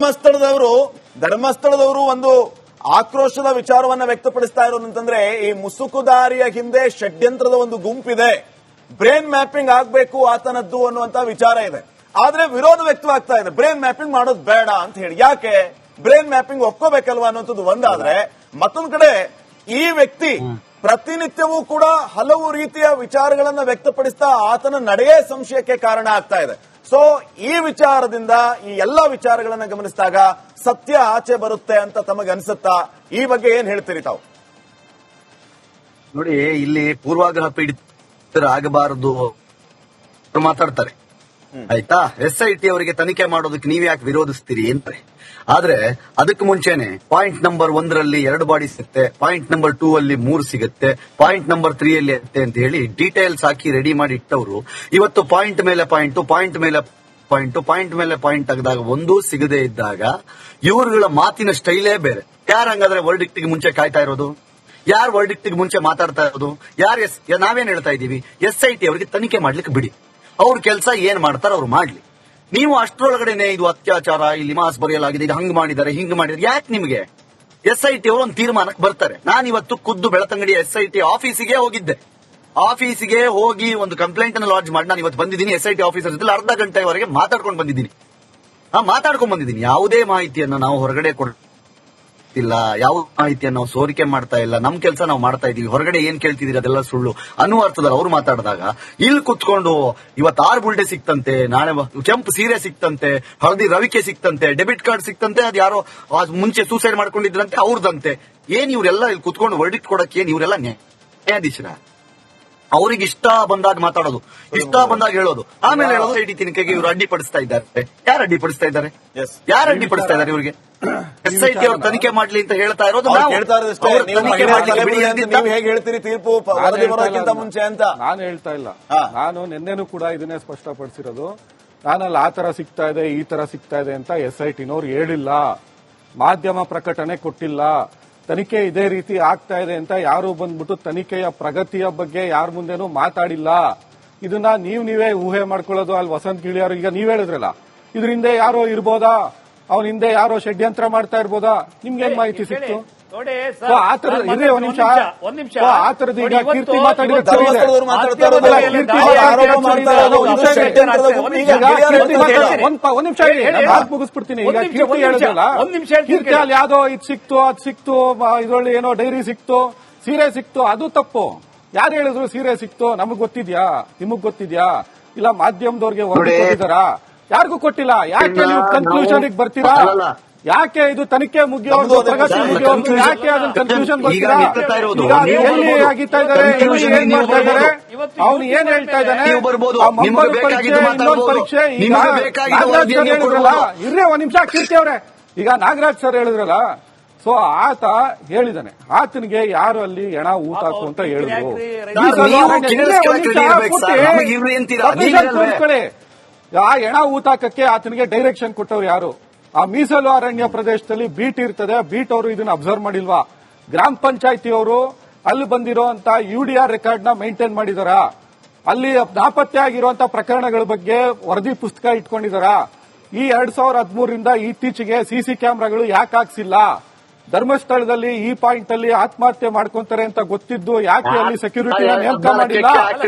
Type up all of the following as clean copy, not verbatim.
ಧರ್ಮಸ್ಥಳದವರು ಒಂದು ಆಕ್ರೋಶದ ವಿಚಾರವನ್ನ ವ್ಯಕ್ತಪಡಿಸ್ತಾ ಇರೋದಂತಂದ್ರೆ ಈ ಮುಸುಕುದಾರಿಯ ಹಿಂದೆ ಷಡ್ಯಂತ್ರದ ಒಂದು ಗುಂಪಿದೆ, ಬ್ರೇನ್ ಮ್ಯಾಪಿಂಗ್ ಆಗ್ಬೇಕು ಆತನದ್ದು ಅನ್ನುವಂತ ವಿಚಾರ ಇದೆ. ಆದ್ರೆ ವಿರೋಧ ವ್ಯಕ್ತವಾಗ್ತಾ ಇದೆ, ಬ್ರೇನ್ ಮ್ಯಾಪಿಂಗ್ ಮಾಡೋದು ಬೇಡ ಅಂತ ಹೇಳಿ. ಯಾಕೆ ಬ್ರೇನ್ ಮ್ಯಾಪಿಂಗ್ ಒಪ್ಕೋಬೇಕಲ್ವಾ ಅನ್ನೋದು ಒಂದಾದ್ರೆ, ಮತ್ತೊಂದ್ ಕಡೆ ಈ ವ್ಯಕ್ತಿ ಪ್ರತಿನಿತ್ಯವೂ ಕೂಡ ಹಲವು ರೀತಿಯ ವಿಚಾರಗಳನ್ನ ವ್ಯಕ್ತಪಡಿಸ್ತಾ ಆತನ ನಡೆಯೇ ಸಂಶಯಕ್ಕೆ ಕಾರಣ ಆಗ್ತಾ ಇದೆ. ಸೊ ಈ ವಿಚಾರದಿಂದ ಈ ಎಲ್ಲಾ ವಿಚಾರಗಳನ್ನ ಗಮನಿಸಿದಾಗ ಸತ್ಯ ಆಚೆ ಬರುತ್ತೆ ಅಂತ ತಮಗೆ ಅನ್ಸುತ್ತಾ? ಈ ಬಗ್ಗೆ ಏನ್ ಹೇಳ್ತೀರಿ ತಾವು? ನೋಡಿ, ಇಲ್ಲಿ ಪೂರ್ವಾಗ್ರಹ ಪೀಡಿತರಾಗಬಾರದು ಮಾತಾಡ್ತಾರೆ, ಆಯ್ತಾ? SIT ಅವರಿಗೆ ತನಿಖೆ ಮಾಡೋದಕ್ಕೆ ನೀವ್ ಯಾಕೆ ವಿರೋಧಿಸ್ತೀರಿ ಅಂತಾರೆ. ಆದ್ರೆ ಅದಕ್ಕೆ ಮುಂಚೆನೆ ಪಾಯಿಂಟ್ ನಂಬರ್ 1ರಲ್ಲಿ 2 ಬಾಡಿ ಸಿಗುತ್ತೆ, ಪಾಯಿಂಟ್ ನಂಬರ್ 2 ಅಲ್ಲಿ 3 ಸಿಗುತ್ತೆ, ಪಾಯಿಂಟ್ ನಂಬರ್ 3 ಅಲ್ಲಿ ಇರುತ್ತೆ ಅಂತ ಹೇಳಿ ಡೀಟೇಲ್ಸ್ ಹಾಕಿ ರೆಡಿ ಮಾಡಿ ಇಟ್ಟವರು ಇವತ್ತು ಪಾಯಿಂಟ್ ಮೇಲೆ ಪಾಯಿಂಟ್, ಪಾಯಿಂಟ್ ಮೇಲೆ ಪಾಯಿಂಟ್, ಪಾಯಿಂಟ್ ಮೇಲೆ ಪಾಯಿಂಟ್ ತೆಗೆದಾಗ ಒಂದೂ ಸಿಗದೆ ಇದ್ದಾಗ ಇವರುಗಳ ಮಾತಿನ ಸ್ಟೈಲೇ ಬೇರೆ. ಯಾರು ಹಂಗಾದ್ರೆ ವರ್ಡಿಕ್ಟ್ ಗೆ ಮುಂಚೆ ಕಾಯ್ತಾ ಇರೋದು? ಯಾರು ವರ್ಡಿಕ್ಟ್ ಗೆ ಮುಂಚೆ ಮಾತಾಡ್ತಾ ಇರೋದು? ನಾವೇನ್ ಹೇಳ್ತಾ ಇದೀವಿ? SIT ಅವರಿಗೆ ತನಿಖೆ ಮಾಡ್ಲಿಕ್ಕೆ ಬಿಡಿ, ಅವ್ರ ಕೆಲಸ ಏನ್ ಮಾಡ್ತಾರ ಅವ್ರು ಮಾಡ್ಲಿ. ನೀವು ಅಷ್ಟರೊಳಗಡೆನೆ ಇದು ಅತ್ಯಾಚಾರ, ಇಲ್ಲಿ ಮಾಸ್ ಬರೆಯಲಾಗಿದೆ, ಇದು ಹಂಗ್ ಮಾಡಿದ್ದಾರೆ, ಹಿಂಗ್ ಮಾಡಿದ್ದಾರೆ, ಯಾಕೆ ನಿಮ್ಗೆ? SIT ಅವರು ಒಂದು ತೀರ್ಮಾನಕ್ಕೆ ಬರ್ತಾರೆ. ನಾನಿವತ್ತು ಖುದ್ದು ಬೆಳತಂಗಡಿ SIT ಆಫೀಸಿಗೆ ಹೋಗಿದ್ದೆ. ಆಫೀಸಿಗೆ ಹೋಗಿ ಒಂದು ಕಂಪ್ಲೇಂಟ್ ಅನ್ನು ಲಾಡ್ಜ್ ಮಾಡಿ ನಾನು ಇವತ್ತು ಬಂದಿದ್ದೀನಿ. SIT ಆಫೀಸರ್ ಜೊತೆ ಅರ್ಧ ಗಂಟೆವರೆಗೆ ಮಾತಾಡ್ಕೊಂಡು ಬಂದಿದ್ದೀನಿ. ಯಾವುದೇ ಮಾಹಿತಿಯನ್ನು ನಾವು ಹೊರಗಡೆ ಕೊಡ್ತಿಲ್ಲ, ಯಾವ ಮಾಹಿತಿಯನ್ನು ನಾವು ಸೋರಿಕೆ ಮಾಡ್ತಾ ಇಲ್ಲ. ನಮ್ ಕೆಲಸ ನಾವು ಮಾಡ್ತಾ ಇದೀವಿ. ಹೊರಗಡೆ ಏನ್ ಕೇಳ್ತಿದೀರಿ ಅದೆಲ್ಲ ಸುಳ್ಳು ಅನ್ನುವ ಅರ್ಥದಲ್ಲಿ ಅವ್ರು ಮಾತಾಡಿದಾಗ ಇಲ್ಲಿ ಕುತ್ಕೊಂಡು ಇವತ್ತು 6 ಬುಲ್ಟೆ ಸಿಕ್ತಂತೆ, ನಾಳೆ ಕೆಂಪು ಸೀರೆ ಸಿಕ್ತಂತೆ, ಹಳದಿ ರವಿಕೆ ಸಿಕ್ತಂತೆ, ಡೆಬಿಟ್ ಕಾರ್ಡ್ ಸಿಕ್ತಂತೆ, ಅದು ಯಾರೋ ಮುಂಚೆ ಸೂಸೈಡ್ ಮಾಡ್ಕೊಂಡಿದ್ರಂತೆ ಅವ್ರದಂತೆ. ಏನ್ ಇವರೆಲ್ಲ ಇಲ್ಲಿ ಕುತ್ಕೊಂಡು ವರ್ಡಿಕ್ಟ್ ಕೊಡಕ್ಕೆ ಏನ್ ಇವರೆಲ್ಲ ನ್ಯಾಯಾಧೀಶರ? ಅವ್ರಿಗೆ ಇಷ್ಟ ಬಂದಾಗ ಮಾತಾಡೋದು, ಇಷ್ಟ ಬಂದಾಗ ಹೇಳೋದು, ಆಮೇಲೆ ಹೇಳೋದು SIT ತನಿಖೆಗೆ ಇವರು ಅಡ್ಡಿಪಡಿಸ್ತಾ ಇದ್ದಾರೆ. ಯಾರು ಅಡ್ಡಿಪಡಿಸ್ತಾ ಇದ್ದಾರೆ? ಯಾರು ಅಡ್ಡಿಪಡಿಸ್ತಾ ಇದ್ದಾರೆ ಇವ್ರಿಗೆ? SIT ಅವರು ತನಿಖೆ ಮಾಡ್ಲಿ ಅಂತ ಹೇಳ್ತಾ ಇರೋದು. ನೀವು ಹೇಗೆ ಹೇಳ್ತೀರಿ ತೀರ್ಪು ವರದಿ ಬರೋಕ್ಕಿಂತ ಮುಂಚೆ ಅಂತ? ನಾನು ಹೇಳ್ತಾ ಇಲ್ಲ. ನಾನು ನಿನ್ನೆನೂ ಕೂಡ ಇದನ್ನೇ ಸ್ಪಷ್ಟಪಡಿಸಿರೋದು. ನಾನಲ್ಲಿ ಆ ತರ ಸಿಗ್ತಾ ಇದೆ, ಈ ತರ ಸಿಗ್ತಾ ಇದೆ ಅಂತ SITನವ್ರು ಹೇಳಿಲ್ಲ, ಮಾಧ್ಯಮ ಪ್ರಕಟಣೆ ಕೊಟ್ಟಿಲ್ಲ. ತನಿಖೆ ಇದೇ ರೀತಿ ಆಗ್ತಾ ಇದೆ ಅಂತ ಯಾರು ಬಂದ್ಬಿಟ್ಟು ತನಿಖೆಯ ಪ್ರಗತಿಯ ಬಗ್ಗೆ ಯಾರ ಮುಂದೆನೂ ಮಾತಾಡಿಲ್ಲ. ಇದನ್ನ ನೀವೇ ಊಹೆ ಮಾಡ್ಕೊಳ್ಳೋದು. ಅಲ್ಲಿ ವಸಂತ್ ಗಿಳಿಯಾರು ಈಗ ನೀವ್ ಹೇಳಿದ್ರಲ್ಲ, ಇದ್ರ ಹಿಂದೆ ಯಾರೋ ಇರ್ಬೋದಾ, ಅವನ ಹಿಂದೆ ಯಾರೋ ಷಡ್ಯಂತ್ರ ಮಾಡ್ತಾ ಇರ್ಬೋದಾ? ನಿಮ್ಗೇನ್ ಮಾಹಿತಿ ಸಿಕ್ತು? ಆತರದ ಈಗ ಕೀರ್ತಿ ಒಂದ್ ನಿಮಿಷ ಮುಗಿಸ್ಬಿಡ್ತೀನಿ. ಈಗ ಕೀರ್ತಿ ಹೇಳಿದ್ರಲ್ಲ, ಕೀರ್ತಿ ಅಲ್ಲಿ ಯಾವ್ದೋ ಇದು ಸಿಕ್ತು, ಅದ್ ಸಿಕ್ತು, ಇದ್ರಲ್ಲಿ ಏನೋ ಡೈರಿ ಸಿಕ್ತು, ಸೀರೆ ಸಿಕ್ತು, ಅದು ತಪ್ಪು. ಯಾರು ಹೇಳಿದ್ರು ಸೀರೆ ಸಿಕ್ತು? ನಮಗ್ ಗೊತ್ತಿದ್ಯಾ? ನಿಮಗ್ ಗೊತ್ತಿದ್ಯಾ? ಇಲ್ಲ ಮಾಧ್ಯಮದವ್ರಿಗೆ ಕೊಟ್ಟಿದ್ದಾರಾ? ಯಾರಿಗೂ ಕೊಟ್ಟಿಲ್ಲ. ಯಾಕೆ ನೀವು ಕನ್ಕ್ಲೂಷನ್ ಬರ್ತೀರಾ? ಯಾಕೆ ಇದು ತನಿಖೆ ಮುಗಿಯೋದು, ಪ್ರಗತಿ ಮುಗಿಯೋದು, ಯಾಕೆ ಅದನ್ನ ಕನ್ಕ್ಲೂಷನ್ ಬರ್ತೀರಾ? ಎಲ್ಲಿ ಆಗಿತ್ತಾ ಇದ್ದಾರೆ, ಏನ್ ಮಾಡ್ತಾ ಇದ್ದಾರೆ, ಅವನು ಏನ್ ಹೇಳ್ತಾ ಇದ್ದಾನೆ, ಇನ್ನೊಂದು ಪರೀಕ್ಷೆ. ಈಗ ನಾಗರಾಜ್ ಸರ್ ಹೇಳಿದ್ರಲ್ಲ, ಇರ್ರಿ ಒಂದ್ ನಿಮಿಷ ಕೀರ್ತಿ ಅವರೇ, ಈಗ ನಾಗರಾಜ್ ಸರ್ ಹೇಳಿದ್ರಲ್ಲ, ಸೊ ಆತ ಹೇಳಿದಾನೆ ಆತನಿಗೆ ಯಾರು ಅಲ್ಲಿ ಎಣ ಊಟ ಹಾಕು ಅಂತ ಹೇಳಿದ್ರು. ಆ ಎಣ ಊತಾಕಕ್ಕೆ ಆತನಿಗೆ ಡೈರೆಕ್ಷನ್ ಕೊಟ್ಟವ್ರು ಯಾರು? ಆ ಮೀಸಲು ಅರಣ್ಯ ಪ್ರದೇಶದಲ್ಲಿ ಬೀಟ್ ಇರ್ತದೆ, ಬೀಟ್ ಅವರು ಇದನ್ನ ಅಬ್ಸರ್ವ್ ಮಾಡಿಲ್ವಾ? ಗ್ರಾಮ ಪಂಚಾಯತಿಯವರು ಅಲ್ಲಿ ಬಂದಿರುವಂತ UDR ರೆಕಾರ್ಡ್ ನ ಮೇಂಟೈನ್ ಮಾಡಿದಾರ? ಅಲ್ಲಿ ನಾಪತ್ತೆ ಆಗಿರುವಂತಹ ಪ್ರಕರಣಗಳ ಬಗ್ಗೆ ವರದಿ ಪುಸ್ತಕ ಇಟ್ಕೊಂಡಿದಾರ? ಈ 2013ರಿಂದ ಇತ್ತೀಚೆಗೆ CC ಕ್ಯಾಮೆರಾಗಳು ಯಾಕೆ ಹಾಕ್ಸಿಲ್ಲ? ಧರ್ಮಸ್ಥಳದಲ್ಲಿ ಈ ಪಾಯಿಂಟ್ ಅಲ್ಲಿ ಆತ್ಮಹತ್ಯೆ ಮಾಡ್ಕೊಂತಾರೆ ಅಂತ ಗೊತ್ತಿದ್ದು ಯಾಕೆ ಅಲ್ಲಿ ಸೆಕ್ಯೂರಿಟಿ ನೇಮಕ ಮಾಡಿಲ್ಲ?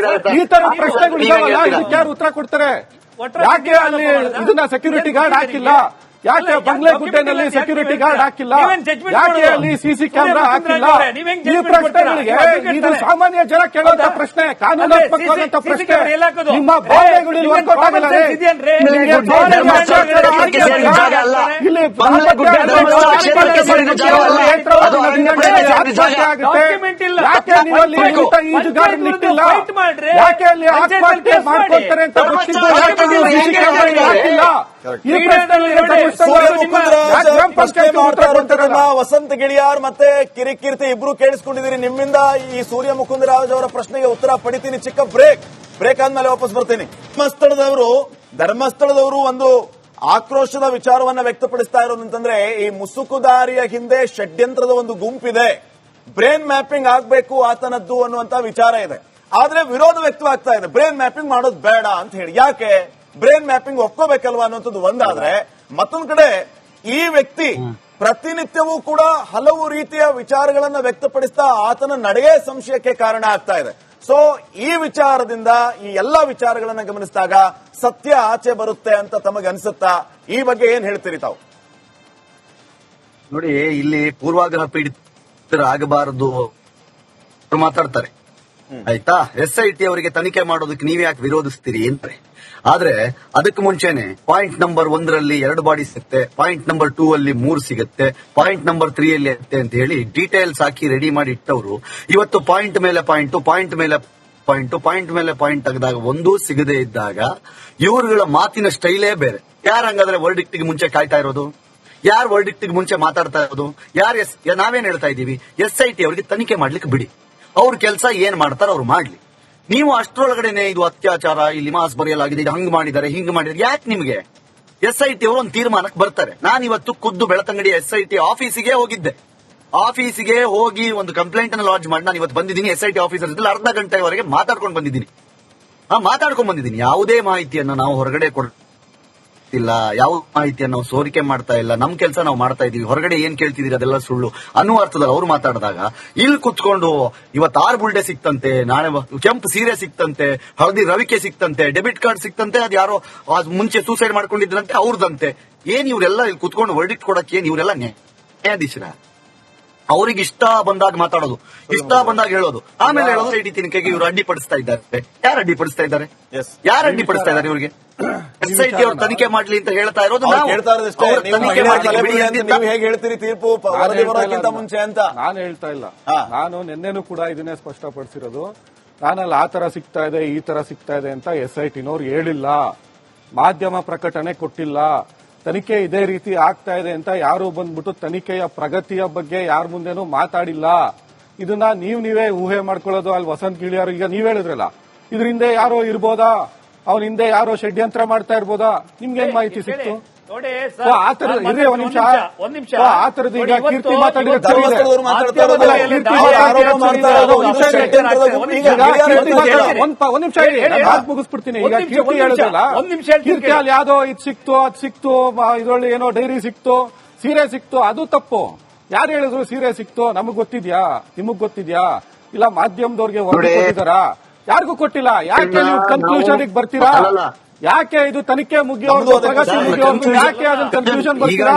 ಈ ತರ ಪ್ರಶ್ನೆಗಳು ಇದಾವಲ್ಲ, ಇದಕ್ಕೆ ಯಾರು ಉತ್ತರ ಕೊಡ್ತಾರೆ? ಯಾಕೆ ಅಲ್ಲಿ ಇದನ್ನ ಸೆಕ್ಯೂರಿಟಿ ಗಾರ್ಡ್ ಹಾಕಿಲ್ಲ? ಯಾಕೆ ಬಂಗ್ಲೆ ಗುಡ್ಡೆನಲ್ಲಿ ಸೆಕ್ಯೂರಿಟಿ ಗಾರ್ಡ್ ಹಾಕಿಲ್ಲ? ಯಾಕೆ ಅಲ್ಲಿ CC ಕ್ಯಾಮೆರಾ ಹಾಕಿಲ್ಲ? ಈ ಪ್ರಶ್ನೆಗಳಿಗೆ ಇದು ಸಾಮಾನ್ಯ ಜನ ಕೇಳುವಂತ ಪ್ರಶ್ನೆ, ಕಾನೂನಾತ್ಮಕವಾದಂತ ಪ್ರಶ್ನೆ. ನಿಮ್ಮ ಭಾವನೆಗಳು ವರ್ಕೌಟ್ ಆಗಲ್ಲ. ಇಲ್ಲಿ ಯಾಕೆ ನೀವಲ್ಲಿ ಈಜುಗಾರನ್ನು ಇಟ್ಟಿಲ್ಲ? ಯಾಕೆ ಅಲ್ಲಿ ಆತ್ಮಹತ್ಯೆ ಮಾಡ್ಕೊಳ್ತಾರೆ ಅಂತ ಗೊತ್ತಿದ್ದು ಯಾಕೆ ನೀವು CC ಕ್ಯಾಮೆರಾ ಹಾಕಿಲ್ಲ? ಈ ಪ್ರಶ್ನೆ ವಸಂತ ಗಿಳಿಯಾರ್ ಮತ್ತೆ ಕಿರಿಕೀರ್ತಿ ಇಬ್ರು ಕೇಳಿಸ್ಕೊಂಡಿದ್ದೀರಿ. ನಿಮ್ಮಿಂದ ಈ ಸೂರ್ಯ ಮುಕುಂದರಾಜ್ ಅವರ ಪ್ರಶ್ನೆಗೆ ಉತ್ತರ ಪಡಿತೀನಿ. ಚಿಕ್ಕ ಬ್ರೇಕ್ ಆದ್ಮೇಲೆ ವಾಪಸ್ ಬರ್ತೀನಿ. ಧರ್ಮಸ್ಥಳದವರು ಒಂದು ಆಕ್ರೋಶದ ವಿಚಾರವನ್ನ ವ್ಯಕ್ತಪಡಿಸ್ತಾ ಇರೋದಂತಂದ್ರೆ ಈ ಮುಸುಕುದಾರಿಯ ಹಿಂದೆ ಷಡ್ಯಂತ್ರದ ಒಂದು ಗುಂಪಿದೆ, ಬ್ರೇನ್ ಮ್ಯಾಪಿಂಗ್ ಆಗ್ಬೇಕು ಆತನದ್ದು ಅನ್ನುವಂತ ವಿಚಾರ ಇದೆ. ಆದ್ರೆ ವಿರೋಧ ವ್ಯಕ್ತವಾಗ್ತಾ ಇದೆ, ಬ್ರೇನ್ ಮ್ಯಾಪಿಂಗ್ ಮಾಡೋದು ಬೇಡ ಅಂತ ಹೇಳಿ. ಯಾಕೆ ಬ್ರೇನ್ ಮ್ಯಾಪಿಂಗ್ ಒಪ್ಕೋಬೇಕಲ್ವಾ ಅನ್ನೋದು ಒಂದಾದ್ರೆ, ಮತ್ತೊಂದ್ ಕಡೆ ಈ ವ್ಯಕ್ತಿ ಪ್ರತಿನಿತ್ಯವೂ ಕೂಡ ಹಲವು ರೀತಿಯ ವಿಚಾರಗಳನ್ನ ವ್ಯಕ್ತಪಡಿಸ್ತಾ ಆತನ ನಡೆಯೇ ಸಂಶಯಕ್ಕೆ ಕಾರಣ ಆಗ್ತಾ ಇದೆ. ಸೊ ಈ ವಿಚಾರದಿಂದ ಈ ಎಲ್ಲ ವಿಚಾರಗಳನ್ನ ಗಮನಿಸಿದಾಗ ಸತ್ಯ ಆಚೆ ಬರುತ್ತೆ ಅಂತ ತಮಗೆ ಅನ್ಸುತ್ತಾ? ಈ ಬಗ್ಗೆ ಏನ್ ಹೇಳ್ತೀರಿ ತಾವು? ನೋಡಿ, ಇಲ್ಲಿ ಪೂರ್ವಾಗ್ರಹ ಪೀಡಿತರಾಗಬಾರದು ಮಾತಾಡ್ತಾರೆ, ಆಯ್ತಾ? SIT ಅವರಿಗೆ ತನಿಖೆ ಮಾಡೋದಕ್ಕೆ ನೀವ್ ಯಾಕೆ ವಿರೋಧಿಸ್ತೀರಿ ಅಂತಾರೆ. ಆದ್ರೆ ಅದಕ್ಕೆ ಮುಂಚೆನೆ ಪಾಯಿಂಟ್ ನಂಬರ್ 1ರಲ್ಲಿ 2 ಬಾಡಿ ಸಿಗುತ್ತೆ, ಪಾಯಿಂಟ್ ನಂಬರ್ 2 ಅಲ್ಲಿ 3 ಸಿಗುತ್ತೆ, ಪಾಯಿಂಟ್ ನಂಬರ್ 3 ಅಲ್ಲಿ ಇರುತ್ತೆ ಅಂತ ಹೇಳಿ ಡೀಟೇಲ್ಸ್ ಹಾಕಿ ರೆಡಿ ಮಾಡಿ ಇಟ್ಟವರು ಇವತ್ತು ಪಾಯಿಂಟ್ ಮೇಲೆ ಪಾಯಿಂಟ್, ಪಾಯಿಂಟ್ ಮೇಲೆ ಪಾಯಿಂಟ್, ಪಾಯಿಂಟ್ ಮೇಲೆ ಪಾಯಿಂಟ್ ತೆಗೆದಾಗ ಒಂದೂ ಸಿಗದೆ ಇದ್ದಾಗ ಇವರುಗಳ ಮಾತಿನ ಸ್ಟೈಲೇ ಬೇರೆ. ಯಾರು ಹಂಗಾದ್ರೆ ವರ್ಡಿಕ್ಟಿಗೆ ಮುಂಚೆ ಕಾಯ್ತಾ ಇರೋದು? ಯಾರು ವರ್ಡಿಕ್ಟಿಗೆ ಮುಂಚೆ ಮಾತಾಡ್ತಾ ಇರೋದು? ನಾವೇನ್ ಹೇಳ್ತಾ ಇದೀವಿ? SIT ಅವರಿಗೆ ತನಿಖೆ ಮಾಡ್ಲಿಕ್ಕೆ ಬಿಡಿ, ಅವ್ರ ಕೆಲಸ ಏನ್ ಮಾಡ್ತಾರ ಅವ್ರು ಮಾಡ್ಲಿ. ನೀವು ಅಷ್ಟರೊಳಗಡೆನೆ ಇದು ಅತ್ಯಾಚಾರ, ಇಲ್ಲಿ ಮಾಸ್ ಬರೆಯಲಾಗಿದೆ, ಇದು ಹಂಗ್ ಮಾಡಿದ್ದಾರೆ, ಹಿಂಗ್ ಮಾಡಿದ್ದಾರೆ, ಯಾಕೆ ನಿಮ್ಗೆ? SIT ಅವರು ಒಂದು ತೀರ್ಮಾನಕ್ಕೆ ಬರ್ತಾರೆ. ನಾನು ಇವತ್ತು ಖುದ್ದು ಬೆಳತಂಗಡಿ SIT ಆಫೀಸಿಗೆ ಹೋಗಿದ್ದೆ. ಆಫೀಸಿಗೆ ಹೋಗಿ ಒಂದು ಕಂಪ್ಲೇಂಟ್ ಅನ್ನು ಲಾಂಚ್ ಮಾಡಿ ನಾನು ಇವತ್ತು ಬಂದಿದ್ದೀನಿ. SIT ಆಫೀಸರ್ ಜೊತೆ ಅರ್ಧ ಗಂಟೆವರೆಗೆ ಮಾತಾಡ್ಕೊಂಡು ಬಂದಿದ್ದೀನಿ. ಯಾವುದೇ ಮಾಹಿತಿಯನ್ನ ನಾವು ಹೊರಗಡೆ ಇಲ್ಲ, ಯಾವ ಮಾಹಿತಿಯನ್ನು ನಾವು ಸೋರಿಕೆ ಮಾಡ್ತಾ ಇಲ್ಲ, ನಮ್ ಕೆಲಸ ನಾವು ಮಾಡ್ತಾ ಇದೀವಿ, ಹೊರಗಡೆ ಏನ್ ಕೇಳ್ತಿದೀರಿ ಅದೆಲ್ಲ ಸುಳ್ಳು ಅನ್ನುವ ಅರ್ಥದಲ್ಲಿ ಅವ್ರು ಮಾತಾಡಿದಾಗ ಇಲ್ಲಿ ಕುತ್ಕೊಂಡು ಇವತ್ತು 6 ಬುಲ್ಡೆ ಸಿಕ್ತಂತೆ, ನಾಳೆ ಕೆಂಪು ಸೀರೆ ಸಿಕ್ತಂತೆ, ಹಳದಿ ರವಿಕೆ ಸಿಕ್ತಂತೆ, ಡೆಬಿಟ್ ಕಾರ್ಡ್ ಸಿಕ್ತಂತೆ, ಅದ್ ಯಾರೋ ಮುಂಚೆ ಸೂಸೈಡ್ ಮಾಡ್ಕೊಂಡಿದ್ರಂತೆ ಅವ್ರದಂತೆ. ಏನ್ ಇವರೆಲ್ಲ ಇಲ್ಲಿ ಕುತ್ಕೊಂಡು ವರ್ಡಿಕ್ಟ್ ಕೊಡಕ್ಕೆ ಏನ್ ಇವರೆಲ್ಲ ನ್ಯಾಯಾಧೀಶರ? ಅವ್ರಿಗೆ ಇಷ್ಟ ಬಂದಾಗ ಮಾತಾಡೋದು, ಇಷ್ಟ ಬಂದಾಗ ಹೇಳೋದು, ಆಮೇಲೆ ಹೇಳೋದು SIT ತನಿಖೆಗೆ ಇವರು ಅಡ್ಡಿಪಡಿಸ್ತಾ ಇದ್ದಾರೆ. ಯಾರು ಅಡ್ಡಿಪಡಿಸ್ತಾ ಇದ್ದಾರೆ? ಇವ್ರಿಗೆ SIT ಅವರು ತನಿಖೆ ಮಾಡ್ಲಿ ಅಂತ ಹೇಳ್ತಾ ಇರೋದು ನಾವು. ನೀವು ಹೇಗೆ ಹೇಳ್ತೀರಿ ತೀರ್ಪು ವರದಿ ಬರೋಕ್ಕಿಂತ ಮುಂಚೆ ಅಂತ? ನಾನು ಹೇಳ್ತಾ ಇಲ್ಲ. ನಾನು ನಿನ್ನೆನೂ ಕೂಡ ಇದನ್ನೇ ಸ್ಪಷ್ಟಪಡಿಸಿರೋದು. ನಾನಲ್ಲಿ ಆ ತರ ಸಿಗ್ತಾ ಇದೆ, ಈ ತರ ಸಿಗ್ತಾ ಇದೆ ಅಂತ SITನವ್ರು ಹೇಳಿಲ್ಲ, ಮಾಧ್ಯಮ ಪ್ರಕಟಣೆ ಕೊಟ್ಟಿಲ್ಲ. ತನಿಖೆ ಇದೇ ರೀತಿ ಆಗ್ತಾ ಇದೆ ಅಂತ ಯಾರು ಬಂದ್ಬಿಟ್ಟು ತನಿಖೆಯ ಪ್ರಗತಿಯ ಬಗ್ಗೆ ಯಾರ ಮುಂದೆನೂ ಮಾತಾಡಿಲ್ಲ. ಇದನ್ನ ನೀವೇ ಊಹೆ ಮಾಡ್ಕೊಳ್ಳೋದು. ಅಲ್ಲಿ ವಸಂತ್ ಗಿಳಿಯಾರು ಈಗ ನೀವ್ ಹೇಳಿದ್ರಲ್ಲ, ಇದ್ರ ಹಿಂದೆ ಯಾರೋ ಇರ್ಬೋದಾ, ಅವನ ಹಿಂದೆ ಯಾರೋ ಷಡ್ಯಂತ್ರ ಮಾಡ್ತಾ ಇರ್ಬೋದಾ? ನಿಮ್ಗೇನ್ ಮಾಹಿತಿ ಸಿಕ್ತು? ಒಂದ್ ನಿಮಿಷ. ಆ ತರದ ಈಗ ಕೀರ್ತಿ ಒಂದ್ ನಿಮಿಷ ಮುಗಿಸ್ಬಿಡ್ತೀನಿ. ಈಗ ಕೀರ್ತಿ ಹೇಳಿದ್ರಲ್ಲ, ಕೀರ್ತಿ ಅಲ್ಲಿ ಯಾವ್ದೋ ಇದ್ ಸಿಕ್ತು, ಅದ್ ಸಿಕ್ತು, ಇದ್ರಲ್ಲಿ ಏನೋ ಡೈರಿ ಸಿಕ್ತು, ಸೀರೆ ಸಿಕ್ತು, ಅದು ತಪ್ಪು. ಯಾರು ಹೇಳಿದ್ರು ಸೀರೆ ಸಿಕ್ತು? ನಮಗ್ ಗೊತ್ತಿದ್ಯಾ? ನಿಮಗ್ ಗೊತ್ತಿದ್ಯಾ? ಇಲ್ಲ ಮಾಧ್ಯಮದವ್ರಿಗೆ ವರದಿ ಕೊಟ್ಟಿದ್ದಾರಾ? ಯಾರಿಗೂ ಕೊಟ್ಟಿಲ್ಲ. ಯಾಕೆ ನೀವು ಕನ್ಕ್ಲೂಷನ್ ಬರ್ತೀರಾ? ಯಾಕೆ ಇದು ತನಿಖೆ ಮುಗಿಯೋದು, ಪ್ರಗತಿ ಮುಗಿಯೋದು, ಯಾಕೆ ಅದನ್ನ ಕನ್ಕ್ಲೂಷನ್ ಬರ್ತೀರಾ?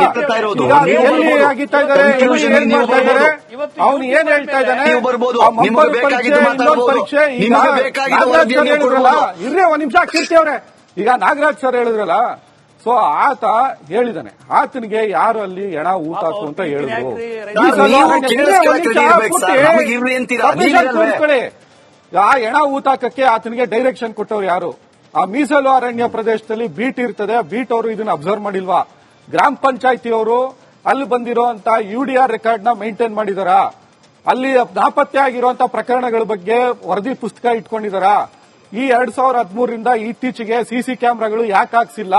ಎಲ್ಲಿ ಆಗಿತ್ತಾ ಇದ್ದಾರೆ, ಏನ್ ಮಾಡ್ತಾ ಇದ್ದಾರೆ, ಅವನು ಏನ್ ಹೇಳ್ತಾ ಇದ್ದಾನೆ, ಪರೀಕ್ಷೆ, ಇನ್ನೊಂದು ಪರೀಕ್ಷೆ. ಈಗ ನಾಗರಾಜ್ ಸರ್ ಹೇಳಿದ್ರಲ್ಲ, ಇರ್ರಿ ಒಂದ್ ನಿಮಿಷ ಕೀರ್ತಿ ಅವ್ರೆ, ಈಗ ನಾಗರಾಜ್ ಸರ್ ಹೇಳಿದ್ರಲ್ಲ, ಸೊ ಆತ ಹೇಳಿದಾನೆ, ಆತನಿಗೆ ಯಾರು ಅಲ್ಲಿ ಎಣ ಊತಾಕು ಅಂತ ಹೇಳಿದ್ರು. ಆ ಎಣ ಊತಾಕಕ್ಕೆ ಆತನಿಗೆ ಡೈರೆಕ್ಷನ್ ಕೊಟ್ಟವ್ರು ಯಾರು? ಆ ಮೀಸಲು ಅರಣ್ಯ ಪ್ರದೇಶದಲ್ಲಿ ಬೀಟ್ ಇರ್ತದೆ, ಬೀಟ್ ಅವರು ಇದನ್ನ ಅಬ್ಸರ್ವ್ ಮಾಡಿಲ್ವಾ? ಗ್ರಾಮ ಪಂಚಾಯತಿಯವರು ಅಲ್ಲಿ ಬಂದಿರುವಂತ UDR ರೆಕಾರ್ಡ್ ನ ಮೇಂಟೈನ್ ಮಾಡಿದಾರ? ಅಲ್ಲಿ ನಾಪತ್ತೆ ಆಗಿರುವಂತಹ ಪ್ರಕರಣಗಳ ಬಗ್ಗೆ ವರದಿ ಪುಸ್ತಕ ಇಟ್ಕೊಂಡಿದಾರ? ಈ 2013ರಿಂದ ಇತ್ತೀಚೆಗೆ CC ಕ್ಯಾಮೆರಾಗಳು ಯಾಕೆ ಹಾಕ್ಸಿಲ್ಲ?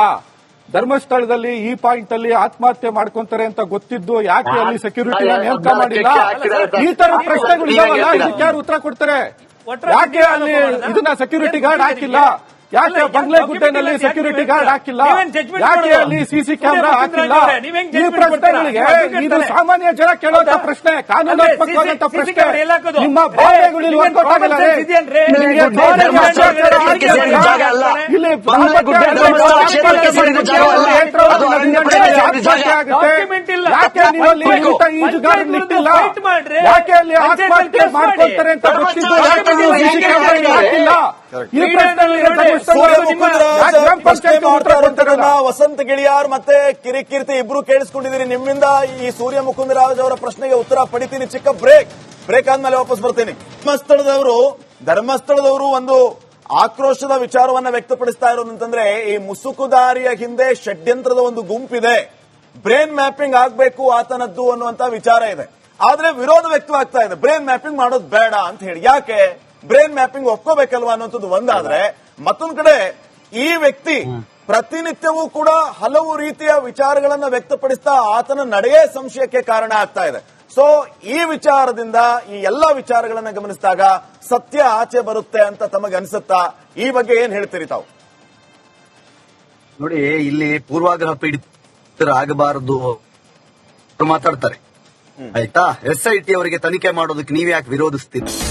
ಧರ್ಮಸ್ಥಳದಲ್ಲಿ ಈ ಪಾಯಿಂಟ್ ಅಲ್ಲಿ ಆತ್ಮಹತ್ಯೆ ಮಾಡ್ಕೊಂತಾರೆ ಅಂತ ಗೊತ್ತಿದ್ದು ಯಾಕೆ ಅಲ್ಲಿ ಸೆಕ್ಯೂರಿಟಿ ನೇಮಕ ಮಾಡಿಲ್ಲ? ಈ ತರ ಪ್ರಶ್ನೆಗಳು ಇದಾವಲ್ಲ, ಇದಕ್ಕೆ ಯಾರು ಉತ್ತರ ಕೊಡ್ತಾರೆ? ಯಾಕೆ ಅಲ್ಲಿ ಇದನ್ನ ಸೆಕ್ಯೂರಿಟಿ ಗಾರ್ಡ್ ಹಾಕಿಲ್ಲ? ಯಾಕೆ ಬಂಗ್ಲೆ ಗುಡ್ಡೆನಲ್ಲಿ ಸೆಕ್ಯೂರಿಟಿ ಗಾರ್ಡ್ ಹಾಕಿಲ್ಲ? ಯಾಕೆ ಅಲ್ಲಿ CC ಕ್ಯಾಮೆರಾ ಹಾಕಿಲ್ಲ? ಈ ಪ್ರಶ್ನೆಗಳಿಗೆ ಇದು ಸಾಮಾನ್ಯ ಜನ ಕೇಳುವಂತ ಪ್ರಶ್ನೆ, ಕಾನೂನಾತ್ಮಕವಾದಂತ ಪ್ರಶ್ನೆ. ನಿಮ್ಮ ಭಾವನೆಗಳು ಗೊತ್ತಾಗಲ್ಲ. ಯಾಕೆ ನೀವಲ್ಲಿ ಈಜುಗಾರರು ಇಟ್ಟಿಲ್ಲ? ಯಾಕೆ ಅಲ್ಲಿ ಆತ್ಮಹತ್ಯೆ ಮಾಡ್ಕೊಳ್ತಾರೆ ಅಂತ ಗೊತ್ತಿದ್ದು ಯಾಕೆ ನೀವು CC ಕ್ಯಾಮೆರಾ ಹಾಕಿಲ್ಲ? ಈ ಪ್ರಶ್ನೆ ವಸಂತ ಗಿಳಿಯಾರ್ ಮತ್ತೆ ಕಿರಿಕೀರ್ತಿ ಇಬ್ರು ಕೇಳಿಸ್ಕೊಂಡಿದ್ದೀರಿ. ನಿಮ್ಮಿಂದ ಈ ಸೂರ್ಯ ಮುಕುಂದರಾಜ್ ಅವರ ಪ್ರಶ್ನೆಗೆ ಉತ್ತರ ಪಡಿತೀನಿ. ಚಿಕ್ಕ ಬ್ರೇಕ್ ಆದ್ಮೇಲೆ ವಾಪಸ್ ಬರ್ತೀನಿ. ಧರ್ಮಸ್ಥಳದವರು ಒಂದು ಆಕ್ರೋಶದ ವಿಚಾರವನ್ನ ವ್ಯಕ್ತಪಡಿಸ್ತಾ ಇರೋದಂತಂದ್ರೆ, ಈ ಮುಸುಕುದಾರಿಯ ಹಿಂದೆ ಷಡ್ಯಂತ್ರದ ಒಂದು ಗುಂಪಿದೆ, ಬ್ರೇನ್ ಮ್ಯಾಪಿಂಗ್ ಆಗ್ಬೇಕು ಆತನದ್ದು ಅನ್ನುವಂತ ವಿಚಾರ ಇದೆ. ಆದ್ರೆ ವಿರೋಧ ವ್ಯಕ್ತವಾಗ್ತಾ ಇದೆ, ಬ್ರೇನ್ ಮ್ಯಾಪಿಂಗ್ ಮಾಡೋದು ಬೇಡ ಅಂತ ಹೇಳಿ. ಯಾಕೆ ಬ್ರೇನ್ ಮ್ಯಾಪಿಂಗ್ ಒಪ್ಕೋಬೇಕಲ್ವಾ ಅನ್ನುವಂಥದ್ದು ಒಂದಾದ್ರೆ, ಮತ್ತೊಂದ್ ಕಡೆ ಈ ವ್ಯಕ್ತಿ ಪ್ರತಿನಿತ್ಯವೂ ಕೂಡ ಹಲವು ರೀತಿಯ ವಿಚಾರಗಳನ್ನ ವ್ಯಕ್ತಪಡಿಸ್ತಾ ಆತನ ನಡೆಯೇ ಸಂಶಯಕ್ಕೆ ಕಾರಣ ಆಗ್ತಾ ಇದೆ. ಸೊ ಈ ವಿಚಾರದಿಂದ ಈ ಎಲ್ಲಾ ವಿಚಾರಗಳನ್ನ ಗಮನಿಸಿದಾಗ ಸತ್ಯ ಆಚೆ ಬರುತ್ತೆ ಅಂತ ತಮಗೆ ಅನ್ಸುತ್ತಾ? ಈ ಬಗ್ಗೆ ಏನ್ ಹೇಳ್ತೀರಿ ತಾವು? ನೋಡಿ, ಇಲ್ಲಿ ಪೂರ್ವಾಗ್ರಹ ಪೀಡಿತ ಆಗಬಾರದು ಮಾತಾಡ್ತಾರೆ. ಆಯ್ತಾ, SIT ಅವರಿಗೆ ತನಿಖೆ ಮಾಡೋದಕ್ಕೆ ನೀವ್ ಯಾಕೆ ವಿರೋಧಿಸ್ತೀರಿ?